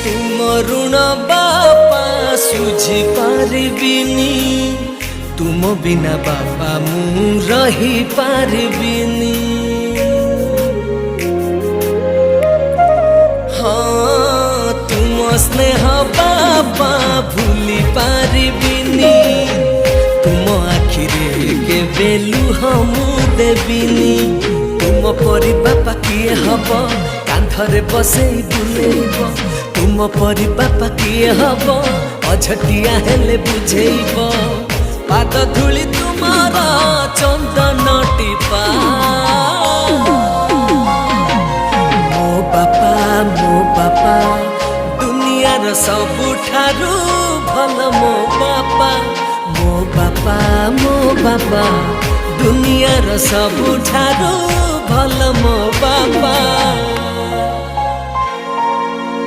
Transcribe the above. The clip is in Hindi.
तुम ऋण बापा सुझी पारिबिनी तुम बिना बापा मु रही पारिबिनी हाँ तुम स्नेह बापा भूली पारिबिनी तुम आखिरे के बेलु हम देबिनी तुम परी बापा किए हब कांधरे बसई बुलेब तुम परी बापा किए हब अझटिया हेले बुझेब पाद धूली तुम्हारा चंदन टीपा मो बापा दुनियार सबुठारु भल मो बापा दुनियार सबुठारु भल मो बापा।